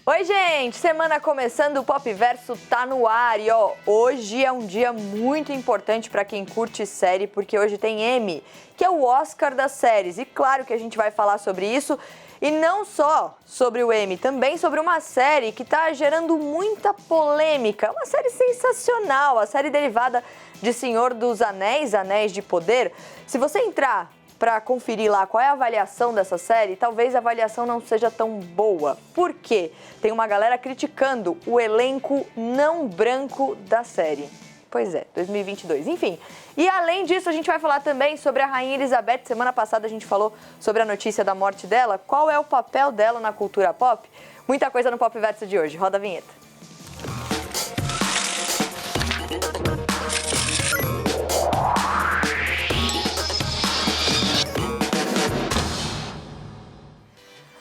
Oi, gente! Semana começando, o Pop Verso tá no ar e hoje é um dia muito importante para quem curte série, porque hoje tem Emmy, que é o Oscar das séries. E claro que a gente vai falar sobre isso, e não só sobre o Emmy, também sobre uma série que tá gerando muita polêmica. Uma série sensacional, a série derivada de Senhor dos Anéis, Anéis de Poder. Se você entrar para conferir lá qual é a avaliação dessa série, talvez a avaliação não seja tão boa. Por quê? Tem uma galera criticando o elenco não branco da série. Pois é, 2022. Enfim, e além disso, a gente vai falar também sobre a Rainha Elizabeth. Semana passada a gente falou sobre a notícia da morte dela. Qual é o papel dela na cultura pop? Muita coisa no Pop Verso de hoje. Roda a vinheta.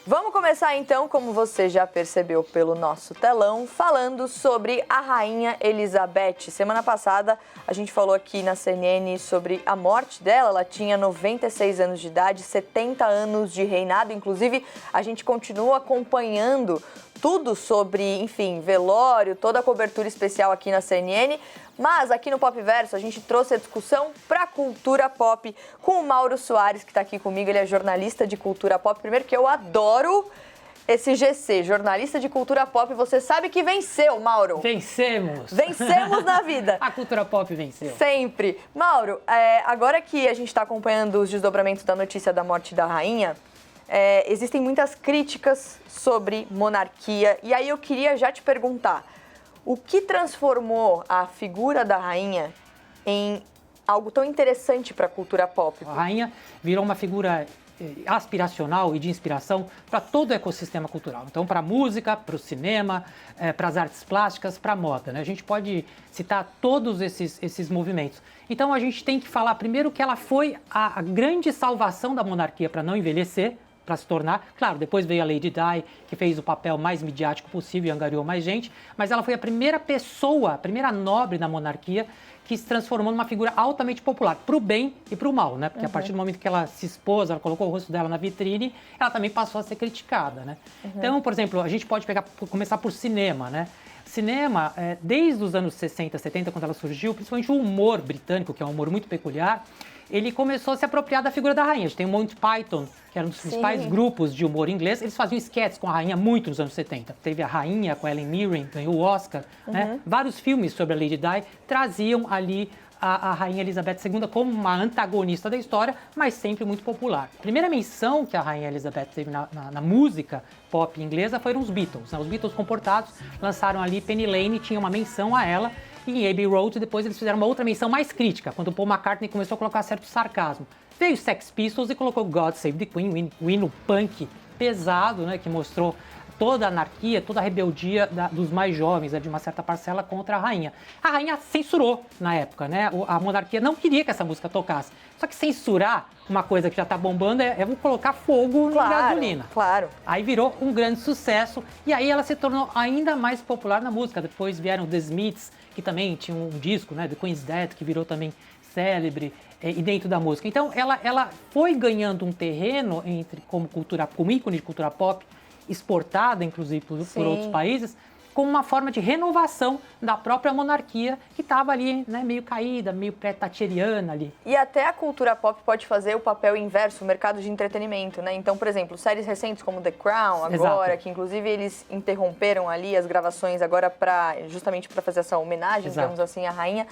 Vamos começar então, como você já percebeu pelo nosso telão, falando sobre a Rainha Elizabeth. Semana passada a gente falou aqui na CNN sobre a morte dela. Ela tinha 96 anos de idade, 70 anos de reinado. Inclusive, a gente continua acompanhando tudo sobre, enfim, velório, toda a cobertura especial aqui na CNN. Mas aqui no Pop Verso a gente trouxe a discussão para cultura pop com o Mauro Soares, que está aqui comigo. Ele é jornalista de cultura pop. Primeiro que eu adoro esse GC, jornalista de cultura pop. Você sabe que venceu, Mauro. Vencemos. Vencemos na vida. A cultura pop venceu. Sempre. Mauro, agora que a gente está acompanhando os desdobramentos da notícia da morte da rainha, existem muitas críticas sobre monarquia. E aí eu queria já te perguntar, o que transformou a figura da rainha em algo tão interessante para a cultura pop? A rainha virou uma figura aspiracional e de inspiração para todo o ecossistema cultural. Então, para a música, para o cinema, para as artes plásticas, para a moda, né? A gente pode citar todos esses movimentos. Então, a gente tem que falar primeiro que ela foi a grande salvação da monarquia para não envelhecer, para se tornar, claro, depois veio a Lady Di, que fez o papel mais midiático possível e angariou mais gente, mas ela foi a primeira pessoa, a primeira nobre da monarquia que se transformou numa figura altamente popular, para o bem e para o mal, né? Porque a partir do momento que ela se expôs, ela colocou o rosto dela na vitrine, ela também passou a ser criticada, né? Então, por exemplo, a gente pode começar por cinema, né? Cinema, desde os anos 60, 70, quando ela surgiu, principalmente o humor britânico, que é um humor muito peculiar, ele começou a se apropriar da figura da rainha. A gente tem o Monty Python, que era um dos principais grupos de humor inglês. Eles faziam esquetes com a rainha muito nos anos 70. Teve a Rainha com Helen Mirren, ganhou o Oscar. Né? Vários filmes sobre a Lady Di traziam ali a Rainha Elizabeth II como uma antagonista da história, mas sempre muito popular. A primeira menção que a Rainha Elizabeth teve na música pop inglesa foram os Beatles. Né? Os Beatles comportados lançaram ali Penny Lane, tinha uma menção a ela. E em Abbey Road, depois eles fizeram uma outra menção mais crítica, quando o Paul McCartney começou a colocar certo sarcasmo. Veio Sex Pistols e colocou God Save the Queen, o hino punk pesado, né, que mostrou toda a anarquia, toda a rebeldia dos mais jovens, de uma certa parcela, contra a rainha. A rainha censurou na época, né? A monarquia não queria que essa música tocasse. Só que censurar uma coisa que já tá bombando vou colocar fogo na gasolina. Claro. Aí virou um grande sucesso e aí ela se tornou ainda mais popular na música. Depois vieram The Smiths, que também tinha um disco, né, The Queen's Dead, que virou também célebre e dentro da música. Então ela foi ganhando um terreno como ícone de cultura pop, exportada, inclusive, por outros países, como uma forma de renovação da própria monarquia, que estava ali, né, meio caída, meio pré-thatcheriana ali. E até a cultura pop pode fazer o papel inverso, o mercado de entretenimento, né? Então, por exemplo, séries recentes como The Crown, agora, Exato. Que inclusive eles interromperam ali as gravações agora justamente para fazer essa homenagem, Exato. digamos assim, à rainha.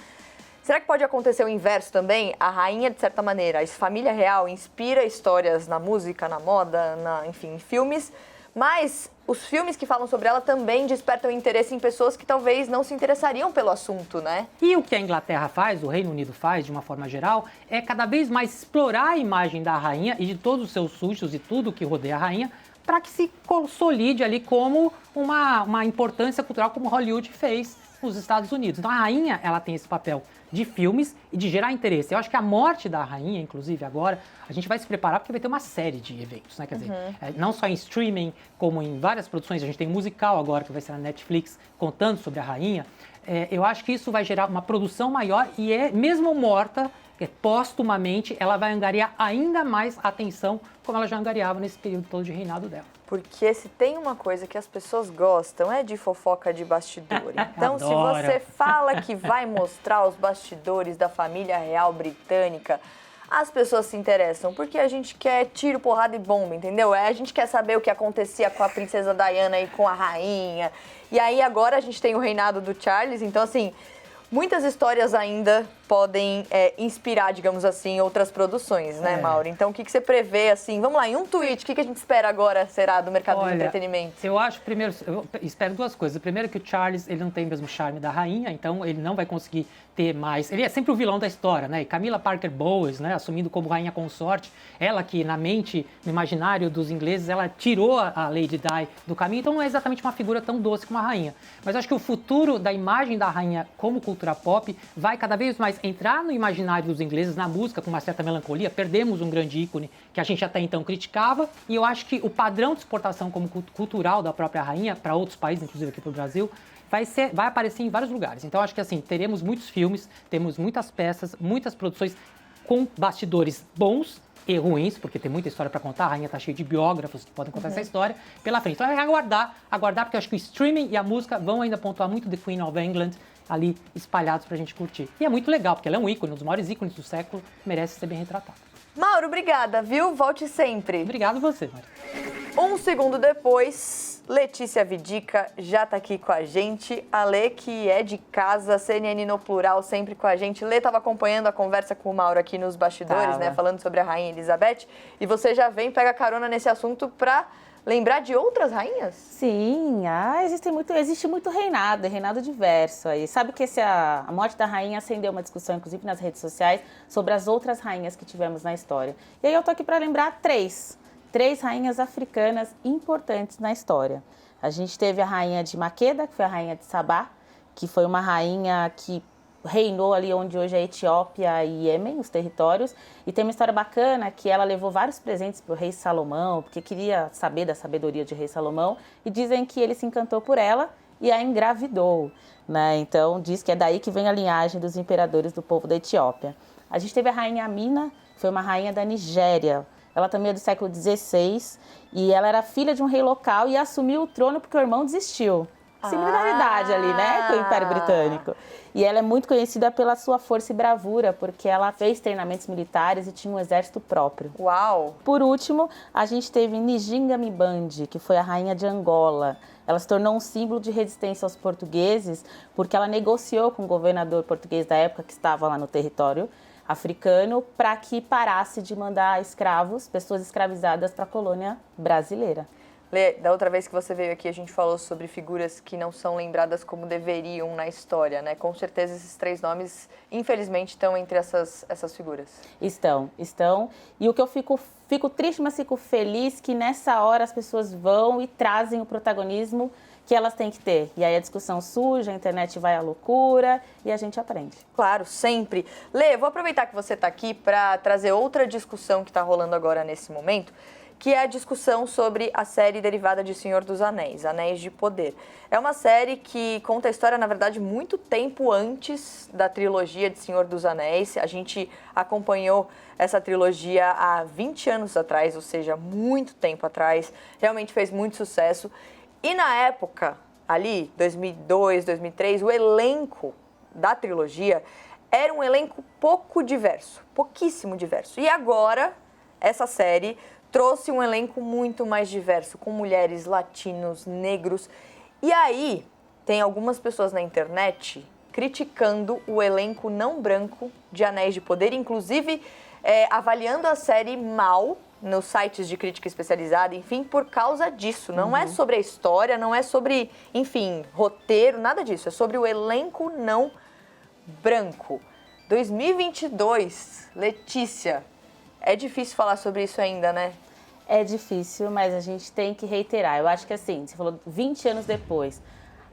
Será que pode acontecer o inverso também? A rainha, de certa maneira, a família real inspira histórias na música, na moda, enfim, em filmes, mas os filmes que falam sobre ela também despertam interesse em pessoas que talvez não se interessariam pelo assunto, né? E o que a Inglaterra faz, o Reino Unido faz, de uma forma geral, é cada vez mais explorar a imagem da rainha e de todos os seus súditos e tudo que rodeia a rainha, para que se consolide ali como uma importância cultural, como Hollywood fez nos Estados Unidos. Então a rainha, ela tem esse papel de filmes e de gerar interesse. Eu acho que a morte da rainha, inclusive agora, a gente vai se preparar porque vai ter uma série de eventos, né? Quer dizer, não só em streaming, como em várias produções. A gente tem musical agora, que vai ser na Netflix, contando sobre a rainha. Eu acho que isso vai gerar uma produção maior e mesmo morta, póstumamente ela vai angariar ainda mais atenção, como ela já angariava nesse período todo de reinado dela. Porque se tem uma coisa que as pessoas gostam é de fofoca de bastidor. Então, se você fala que vai mostrar os bastidores da família real britânica, as pessoas se interessam, porque a gente quer tiro, porrada e bomba, entendeu? A gente quer saber o que acontecia com a princesa Diana e com a rainha. E aí agora a gente tem o reinado do Charles, então assim, muitas histórias ainda podem inspirar, digamos assim, outras produções, né, Mauro? Então, o que você prevê, assim, vamos lá, em um tweet, o que a gente espera agora, será, do mercado de entretenimento? Eu acho, primeiro, eu espero duas coisas. Primeiro que o Charles, ele não tem o mesmo charme da rainha, então ele não vai conseguir ter mais... Ele é sempre o vilão da história, né? E Camilla Parker Bowles, né, assumindo como rainha consorte, ela que na mente, no imaginário dos ingleses, ela tirou a Lady Di do caminho, então não é exatamente uma figura tão doce como a rainha. Mas acho que o futuro da imagem da rainha como cultura pop vai cada vez mais entrar no imaginário dos ingleses, na música, com uma certa melancolia. Perdemos um grande ícone que a gente até então criticava, e eu acho que o padrão de exportação como cultural da própria rainha para outros países, inclusive aqui para o Brasil, vai aparecer em vários lugares. Então, acho que assim, teremos muitos filmes, temos muitas peças, muitas produções com bastidores bons e ruins, porque tem muita história para contar, a rainha está cheia de biógrafos que podem contar essa história pela frente. Então, é aguardar, porque eu acho que o streaming e a música vão ainda pontuar muito The Queen of England ali espalhados pra gente curtir. E é muito legal, porque ela é um ícone, um dos maiores ícones do século, merece ser bem retratado. Mauro, obrigada, viu? Volte sempre. Obrigado você, Mari. Um segundo depois, Letícia Vidica já tá aqui com a gente. A Lê, que é de casa, CNN no plural, sempre com a gente. Lê estava acompanhando a conversa com o Mauro aqui nos bastidores, né? Falando sobre a Rainha Elizabeth. E você já vem, pega carona nesse assunto pra lembrar de outras rainhas? Sim, existe muito reinado diverso aí. Sabe que a morte da rainha acendeu uma discussão, inclusive nas redes sociais, sobre as outras rainhas que tivemos na história. E aí eu tô aqui para lembrar três rainhas africanas importantes na história. A gente teve a rainha de Maqueda, que foi a rainha de Sabá, que foi uma rainha que reinou ali onde hoje é Etiópia e Iêmen, os territórios. E tem uma história bacana que ela levou vários presentes para o rei Salomão, porque queria saber da sabedoria de rei Salomão. E dizem que ele se encantou por ela e a engravidou, né? Então diz que é daí que vem a linhagem dos imperadores do povo da Etiópia. A gente teve a rainha Amina, que foi uma rainha da Nigéria. Ela também é do século XVI e ela era filha de um rei local e assumiu o trono porque o irmão desistiu. Similaridade ali, né, com o Império Britânico. E ela é muito conhecida pela sua força e bravura, porque ela fez treinamentos militares e tinha um exército próprio. Uau! Por último, a gente teve Njinga Mbandi, que foi a rainha de Angola. Ela se tornou um símbolo de resistência aos portugueses, porque ela negociou com o governador português da época, que estava lá no território africano, para que parasse de mandar escravos, pessoas escravizadas, para a colônia brasileira. Lê, da outra vez que você veio aqui, a gente falou sobre figuras que não são lembradas como deveriam na história, né? Com certeza esses três nomes, infelizmente, estão entre essas figuras. Estão. E o que eu fico triste, mas fico feliz que nessa hora as pessoas vão e trazem o protagonismo que elas têm que ter. E aí a discussão surge, a internet vai à loucura e a gente aprende. Claro, sempre. Lê, vou aproveitar que você está aqui para trazer outra discussão que está rolando agora nesse momento, que é a discussão sobre a série derivada de Senhor dos Anéis, Anéis de Poder. É uma série que conta a história, na verdade, muito tempo antes da trilogia de Senhor dos Anéis. A gente acompanhou essa trilogia há 20 anos atrás, ou seja, muito tempo atrás. Realmente fez muito sucesso. E na época, ali, 2002, 2003, o elenco da trilogia era um elenco pouco diverso, pouquíssimo diverso. E agora, essa série trouxe um elenco muito mais diverso, com mulheres, latinos, negros. E aí, tem algumas pessoas na internet criticando o elenco não branco de Anéis de Poder, inclusive avaliando a série mal nos sites de crítica especializada, enfim, por causa disso. Não é sobre a história, não é sobre, enfim, roteiro, nada disso. É sobre o elenco não branco. 2022, Letícia, é difícil falar sobre isso ainda, né? É difícil, mas a gente tem que reiterar. Eu acho que assim, você falou 20 anos depois,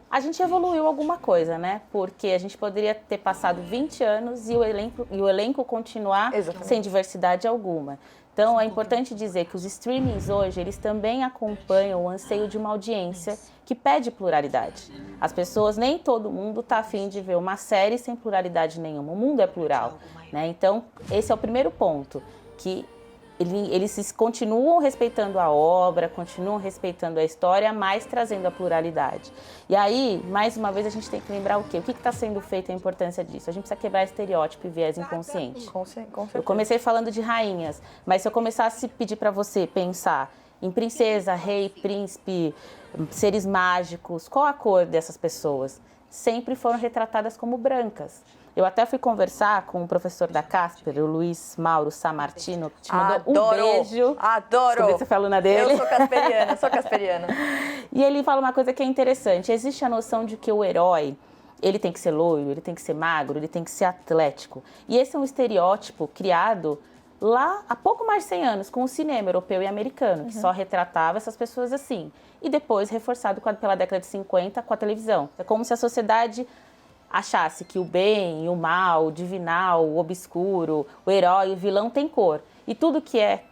a gente evoluiu alguma coisa, né? Porque a gente poderia ter passado 20 anos e o elenco continuar sem diversidade alguma. Então, é importante dizer que os streamings hoje, eles também acompanham o anseio de uma audiência que pede pluralidade. As pessoas, nem todo mundo está afim de ver uma série sem pluralidade nenhuma. O mundo é plural, né? Então, esse é o primeiro ponto, que eles continuam respeitando a obra, continuam respeitando a história, mas trazendo a pluralidade. E aí, mais uma vez, a gente tem que lembrar o quê? O que está sendo feito e a importância disso? A gente precisa quebrar estereótipo e viés inconsciente. Com certeza. Eu comecei falando de rainhas, mas se eu começasse a pedir para você pensar em princesa, rei, príncipe, seres mágicos, qual a cor dessas pessoas? Sempre foram retratadas como brancas. Eu até fui conversar com o professor da Casper, o Luiz Mauro Sammartino, que te mandou um beijo. Adoro! Descobri que você foi aluna dele. Eu sou casperiana. E ele fala uma coisa que é interessante. Existe a noção de que o herói, ele tem que ser loiro, ele tem que ser magro, ele tem que ser atlético. E esse é um estereótipo criado lá há pouco mais de 100 anos com o cinema europeu e americano, que só retratava essas pessoas assim. E depois reforçado pela década de 50 com a televisão. É como se a sociedade achasse que o bem, o mal, o divinal, o obscuro, o herói, o vilão tem cor. E tudo que é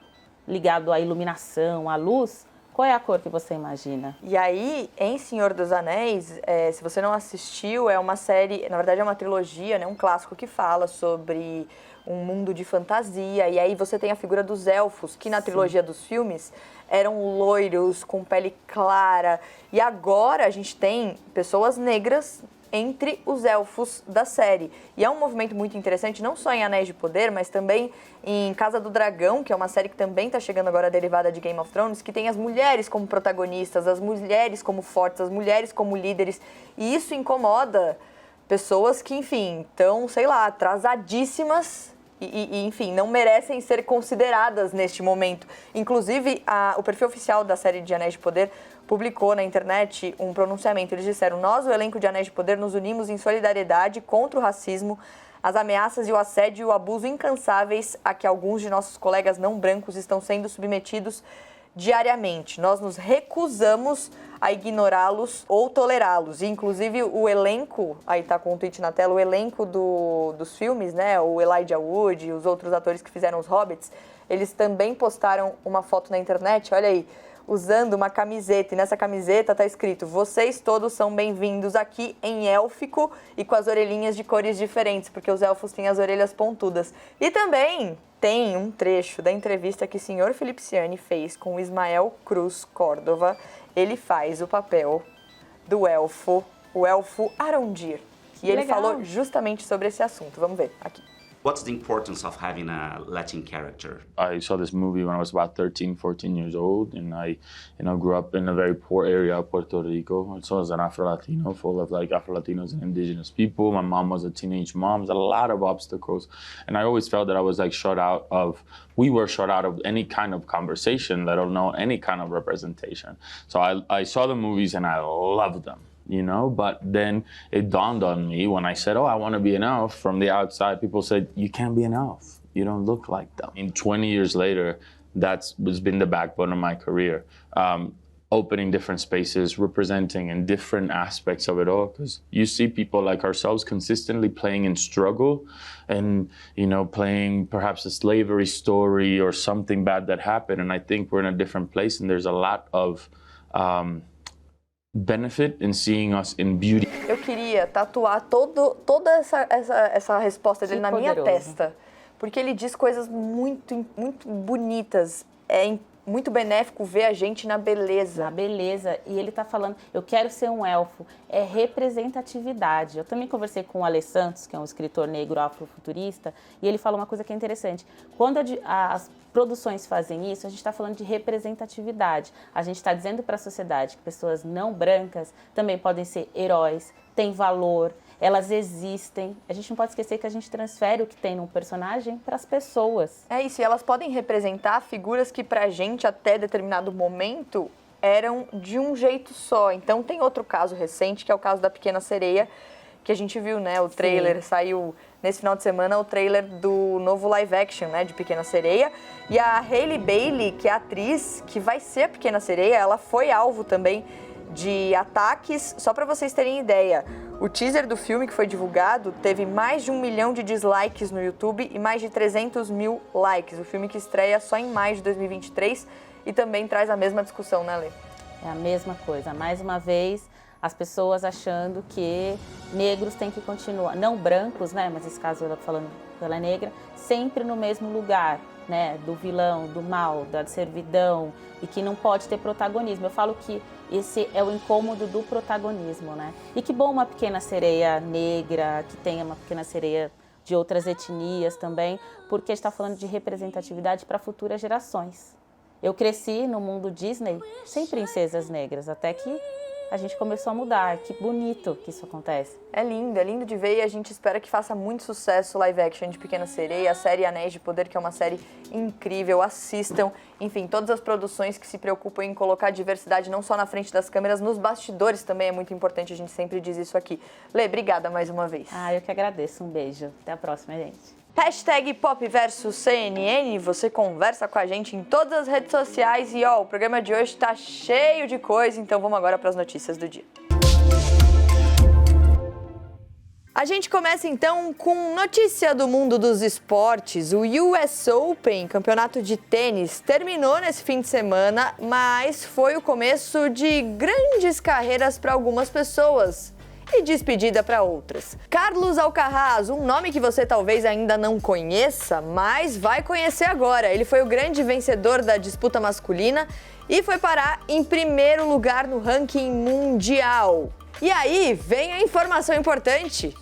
ligado à iluminação, à luz, qual é a cor que você imagina? E aí, em Senhor dos Anéis, se você não assistiu, é uma série, na verdade é uma trilogia, né, um clássico que fala sobre um mundo de fantasia. E aí você tem a figura dos elfos, que na trilogia dos filmes eram loiros, com pele clara. E agora a gente tem pessoas negras entre os elfos da série. E é um movimento muito interessante, não só em Anéis de Poder, mas também em Casa do Dragão, que é uma série que também está chegando agora derivada de Game of Thrones, que tem as mulheres como protagonistas, as mulheres como fortes, as mulheres como líderes. E isso incomoda pessoas que, enfim, estão, sei lá, atrasadíssimas e, enfim, não merecem ser consideradas neste momento. Inclusive, o perfil oficial da série de Anéis de Poder publicou na internet um pronunciamento. Eles disseram: nós, o elenco de Anéis de Poder, nos unimos em solidariedade contra o racismo, as ameaças e o assédio e o abuso incansáveis a que alguns de nossos colegas não brancos estão sendo submetidos diariamente. Nós nos recusamos a ignorá-los ou tolerá-los. E, inclusive, o elenco, aí tá com o tweet na tela, o elenco dos filmes, né, o Elijah Wood e os outros atores que fizeram os Hobbits, eles também postaram uma foto na internet, olha aí, usando uma camiseta, e nessa camiseta tá escrito: vocês todos são bem-vindos aqui em élfico e com as orelhinhas de cores diferentes, porque os elfos têm as orelhas pontudas. E também tem um trecho da entrevista que o senhor Felipe Ciani fez com o Ismael Cruz Córdova. Ele faz o papel do elfo, o elfo Arondir. E ele falou justamente sobre esse assunto. Vamos ver aqui. What's the importance of having a Latin character? I saw this movie when I was about 13, 14 years old, and I, grew up in a very poor area of Puerto Rico. So as an Afro-Latino, full of like Afro-Latinos and indigenous people. My mom was a teenage mom. There's a lot of obstacles. And I always felt that I was like we were shut out of any kind of conversation, let alone any kind of representation. So I saw the movies and I loved them. But then it dawned on me when I said, I want to be an elf. From the outside, people said, you can't be an elf. You don't look like them. 20 years later, that's been the backbone of my career. Opening different spaces, representing in different aspects of it all. Because you see people like ourselves consistently playing in struggle and, playing perhaps a slavery story or something bad that happened. And I think we're in a different place and there's a lot of benefit in seeing us in beauty. Eu queria tatuar toda essa resposta dele na minha testa, porque ele diz coisas muito, muito bonitas. É muito benéfico ver a gente na beleza. Na beleza. E ele tá falando, eu quero ser um elfo. É representatividade. Eu também conversei com o Ale Santos, que é um escritor negro afrofuturista, e ele falou uma coisa que é interessante. Quando as produções fazem isso, a gente está falando de representatividade. A gente está dizendo para a sociedade que pessoas não brancas também podem ser heróis, têm valor, elas existem. A gente não pode esquecer que a gente transfere o que tem num personagem para as pessoas. É isso, e elas podem representar figuras que pra gente, até determinado momento, eram de um jeito só. Então tem outro caso recente, que é o caso da Pequena Sereia, que a gente viu, né? O trailer saiu nesse final de semana, o trailer do novo live action, né, de Pequena Sereia. E a Hailey Bailey, que é a atriz que vai ser a Pequena Sereia, ela foi alvo também de ataques. Só para vocês terem ideia, O teaser do filme que foi divulgado teve mais de 1 milhão de dislikes no YouTube e mais de 300 mil likes. O filme que estreia só em maio de 2023 e também traz a mesma discussão, né, Lê? É a mesma coisa. Mais uma vez, as pessoas achando que negros têm que continuar, não brancos, né, mas nesse caso ela falando pela negra, sempre no mesmo lugar, né, do vilão, do mal, da servidão, e que não pode ter protagonismo. Eu falo que esse é o incômodo do protagonismo, né? E que bom uma pequena sereia negra, que tenha uma pequena sereia de outras etnias também, porque a gente está falando de representatividade para futuras gerações. Eu cresci no mundo Disney sem princesas negras, até que a gente começou a mudar. Que bonito que isso acontece. É lindo de ver e a gente espera que faça muito sucesso o live action de Pequena Sereia, a série Anéis de Poder, que é uma série incrível, assistam. Enfim, todas as produções que se preocupam em colocar diversidade não só na frente das câmeras, nos bastidores também é muito importante, a gente sempre diz isso aqui. Lê, obrigada mais uma vez. Eu que agradeço. Um beijo. Até a próxima, gente. Hashtag #PopVersusCNN, você conversa com a gente em todas as redes sociais e o programa de hoje tá cheio de coisa, então vamos agora para as notícias do dia. A gente começa então com notícia do mundo dos esportes. O US Open, campeonato de tênis, terminou nesse fim de semana, mas foi o começo de grandes carreiras para algumas pessoas e despedida para outras. Carlos Alcaraz, um nome que você talvez ainda não conheça, mas vai conhecer agora. Ele foi o grande vencedor da disputa masculina e foi parar em primeiro lugar no ranking mundial. E aí vem a informação importante.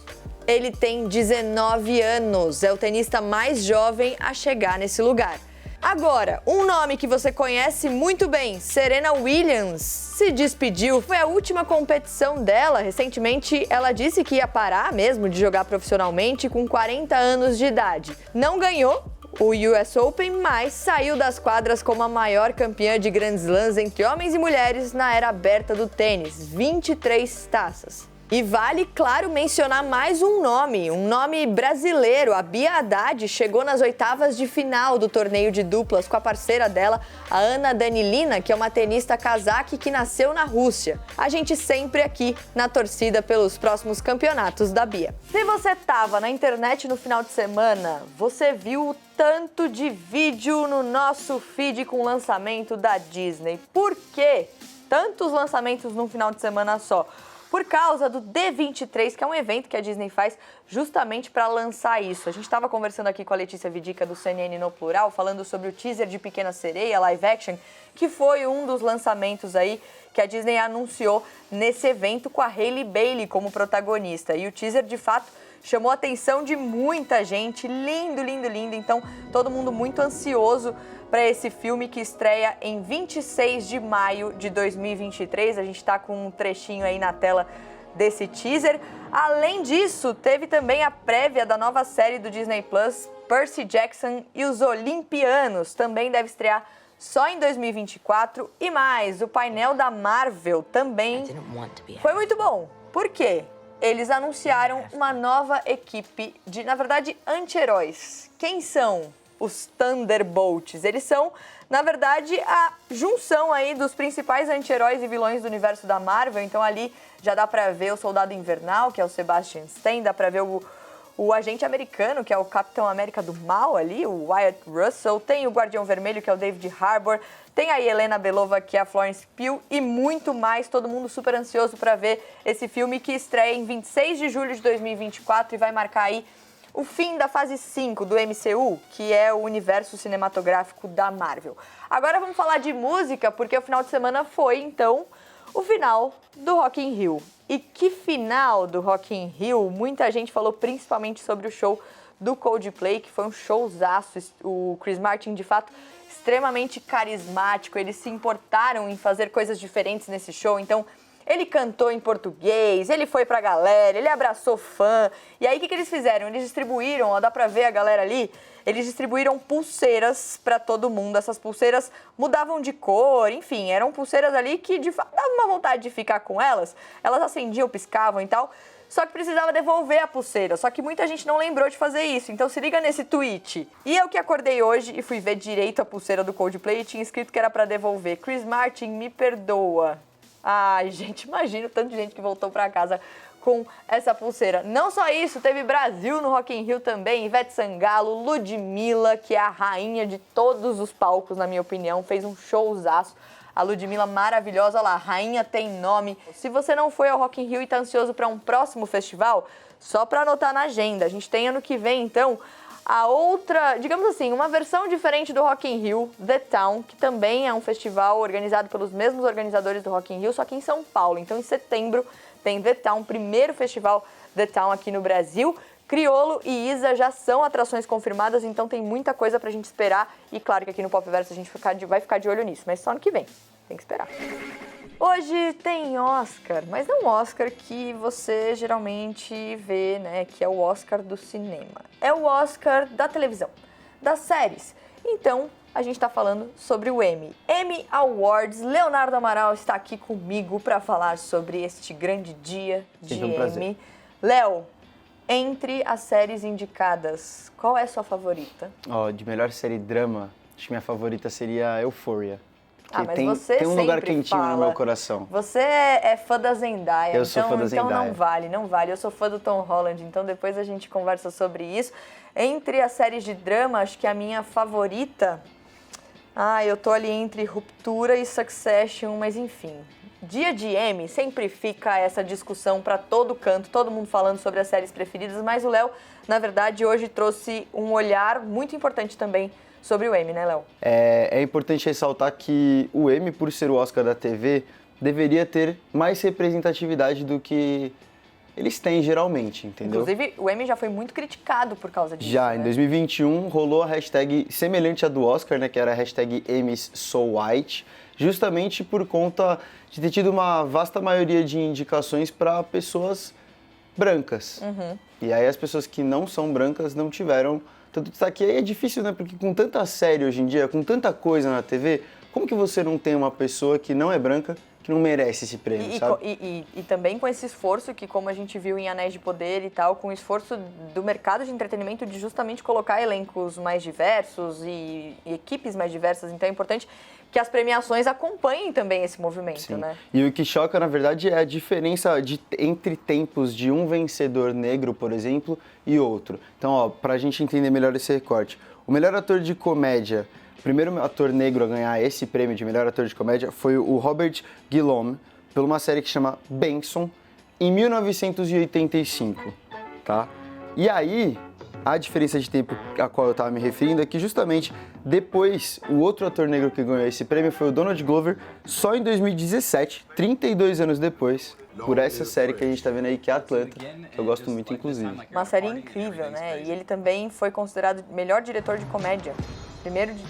Ele tem 19 anos, é o tenista mais jovem a chegar nesse lugar. Agora, um nome que você conhece muito bem, Serena Williams, se despediu. Foi a última competição dela. Recentemente, ela disse que ia parar mesmo de jogar profissionalmente com 40 anos de idade. Não ganhou o US Open, mas saiu das quadras como a maior campeã de Grand Slams entre homens e mulheres na era aberta do tênis, 23 taças. E vale, claro, mencionar mais um nome brasileiro. A Bia Haddad chegou nas oitavas de final do torneio de duplas com a parceira dela, a Ana Danilina, que é uma tenista cazaque que nasceu na Rússia. A gente sempre aqui na torcida pelos próximos campeonatos da Bia. Se você estava na internet no final de semana, você viu o tanto de vídeo no nosso feed com o lançamento da Disney. Por quê? Tantos lançamentos num final de semana só. Por causa do D23, que é um evento que a Disney faz justamente para lançar isso. A gente estava conversando aqui com a Letícia Vidica do CNN no Plural, falando sobre o teaser de Pequena Sereia, live action, que foi um dos lançamentos aí que a Disney anunciou nesse evento com a Hailey Bailey como protagonista. E o teaser, de fato, chamou a atenção de muita gente. Lindo, lindo, lindo. Então, todo mundo muito ansioso para esse filme que estreia em 26 de maio de 2023. A gente está com um trechinho aí na tela desse teaser. Além disso, teve também a prévia da nova série do Disney Plus, Percy Jackson e os Olimpianos. Também deve estrear só em 2024. E mais, o painel da Marvel também foi muito bom. Por quê? Eles anunciaram uma nova equipe de, na verdade, anti-heróis. Quem são os Thunderbolts? Eles são, na verdade, a junção aí dos principais anti-heróis e vilões do universo da Marvel. Então ali já dá pra ver o Soldado Invernal, que é o Sebastian Stan, dá pra ver o agente americano, que é o Capitão América do Mal ali, o Wyatt Russell, tem o Guardião Vermelho, que é o David Harbour, tem a Yelena Belova, que é a Florence Pugh, e muito mais. Todo mundo super ansioso para ver esse filme que estreia em 26 de julho de 2024 e vai marcar aí o fim da fase 5 do MCU, que é o universo cinematográfico da Marvel. Agora vamos falar de música, porque o final de semana foi, então, o final do Rock in Rio. E que final do Rock in Rio! Muita gente falou principalmente sobre o show do Coldplay, que foi um showzaço. O Chris Martin, de fato, extremamente carismático. Eles se importaram em fazer coisas diferentes nesse show, então ele cantou em português, ele foi pra galera, ele abraçou fã. E aí o que eles fizeram? Eles distribuíram, ó, dá pra ver a galera ali, eles distribuíram pulseiras pra todo mundo. Essas pulseiras mudavam de cor, enfim, eram pulseiras ali que de fato dava uma vontade de ficar com elas. Elas acendiam, piscavam e tal. Só que precisava devolver a pulseira, só que muita gente não lembrou de fazer isso, então se liga nesse tweet. E eu que acordei hoje e fui ver direito a pulseira do Coldplay e tinha escrito que era pra devolver. Chris Martin, me perdoa. Ai, gente, imagina o tanto de gente que voltou pra casa com essa pulseira. Não só isso, teve Brasil no Rock in Rio também, Ivete Sangalo, Ludmilla, que é a rainha de todos os palcos, na minha opinião, fez um showzaço. A Ludmilla maravilhosa, olha lá, rainha tem nome. Se você não foi ao Rock in Rio e tá ansioso para um próximo festival, só para anotar na agenda. A gente tem ano que vem, então, a outra, digamos assim, uma versão diferente do Rock in Rio, The Town, que também é um festival organizado pelos mesmos organizadores do Rock in Rio, só que em São Paulo. Então, em setembro, tem The Town, primeiro festival The Town aqui no Brasil. Criolo e Isa já são atrações confirmadas, então tem muita coisa pra gente esperar. E claro que aqui no Pop Verso a gente vai ficar de olho nisso, mas só ano que vem. Tem que esperar. Hoje tem Oscar, mas não o Oscar que você geralmente vê, né? Que é o Oscar do cinema. É o Oscar da televisão, das séries. Então, a gente está falando sobre o Emmy. Emmy Awards. Leonardo Amaral está aqui comigo para falar sobre este grande dia de Emmy. Léo, entre as séries indicadas, qual é a sua favorita? De melhor série drama, acho que minha favorita seria Euphoria. Mas você tem um lugar quentinho fala, no meu coração. Você é fã da Zendaya. Eu sou fã da Zendaya. Então não vale. Eu sou fã do Tom Holland, então depois a gente conversa sobre isso. Entre as séries de drama, acho que a minha favorita... eu tô ali entre Ruptura e Succession, mas enfim. Dia de Emmy sempre fica essa discussão para todo canto, todo mundo falando sobre as séries preferidas, mas o Léo, na verdade, hoje trouxe um olhar muito importante também sobre o Emmy, né, Léo? É importante ressaltar que o Emmy, por ser o Oscar da TV, deveria ter mais representatividade do que eles têm geralmente, entendeu? Inclusive, o Emmy já foi muito criticado por causa disso. Já, né? em 2021, rolou a hashtag semelhante à do Oscar, né, que era a hashtag Emmys So White, justamente por conta de ter tido uma vasta maioria de indicações para pessoas brancas. E aí as pessoas que não são brancas não tiveram tanto destaque. E aí é difícil, né? Porque com tanta série hoje em dia, com tanta coisa na TV, como que você não tem uma pessoa que não é branca que não merece esse prêmio, sabe? E também com esse esforço que, como a gente viu em Anéis de Poder e tal, com o esforço do mercado de entretenimento de justamente colocar elencos mais diversos e equipes mais diversas. Então é importante que as premiações acompanhem também esse movimento, Sim. né? E o que choca, na verdade, é a diferença entre tempos de um vencedor negro, por exemplo, e outro. Então, pra gente entender melhor esse recorte, o melhor ator de comédia, o primeiro ator negro a ganhar esse prêmio de melhor ator de comédia foi o Robert Guillaume, por uma série que chama Benson, em 1985, tá? E aí, a diferença de tempo a qual eu estava me referindo é que justamente depois, o outro ator negro que ganhou esse prêmio foi o Donald Glover, só em 2017, 32 anos depois, por essa série que a gente está vendo aí, que é Atlanta, que eu gosto muito, inclusive. Uma série incrível, né? E ele também foi considerado melhor diretor de comédia.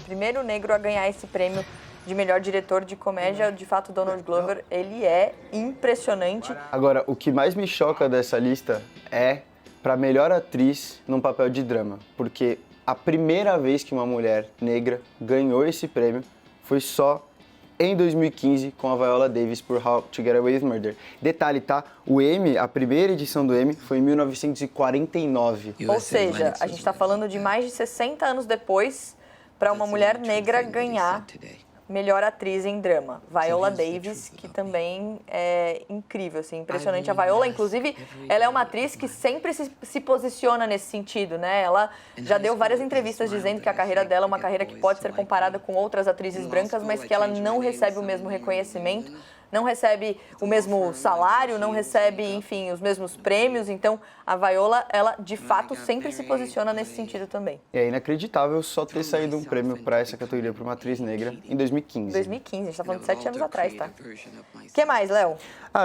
Primeiro negro a ganhar esse prêmio de melhor diretor de comédia. De fato, Donald Glover, ele é impressionante. Agora, o que mais me choca dessa lista é para melhor atriz num papel de drama, porque a primeira vez que uma mulher negra ganhou esse prêmio foi só em 2015 com a Viola Davis por How to Get Away with Murder. Detalhe, tá? O Emmy, a primeira edição do Emmy foi em 1949. Ou seja, a gente está falando de mais de 60 anos depois para uma mulher negra ganhar melhor atriz em drama. Viola Davis, que também é incrível, assim, impressionante. A Viola, inclusive, ela é uma atriz que sempre se posiciona nesse sentido, né? Ela já deu várias entrevistas dizendo que a carreira dela é uma carreira que pode ser comparada com outras atrizes brancas, mas que ela não recebe o mesmo reconhecimento, não recebe o mesmo salário, não recebe, enfim, os mesmos prêmios. Então, a Viola, ela, de fato, sempre se posiciona nesse sentido também. É inacreditável só ter saído um prêmio para essa categoria para uma atriz negra em 2015. 2015, a gente tá falando de 7 anos atrás, tá? O que mais, Léo?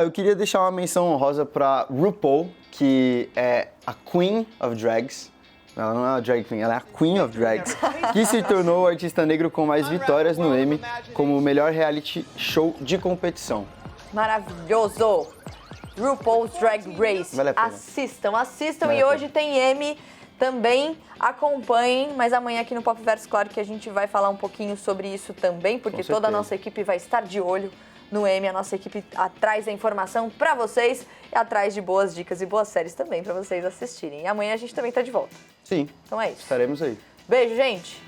Eu queria deixar uma menção honrosa para RuPaul, que é a Queen of Drags. Ela não é a drag queen, ela é a Queen of Drags, que se tornou o artista negro com mais vitórias no Emmy como o melhor reality show de competição. Maravilhoso! RuPaul's Drag Race. Vale a pena. Assistam Vale e a hoje tem Emmy também. Acompanhem, mas amanhã aqui no Pop Verso, claro que a gente vai falar um pouquinho sobre isso também, porque toda a nossa equipe vai estar de olho no Emmy, a nossa equipe atrás da informação para vocês e atrás de boas dicas e boas séries também para vocês assistirem. E amanhã a gente também tá de volta. Sim, Então é isso. estaremos aí. Beijo, gente!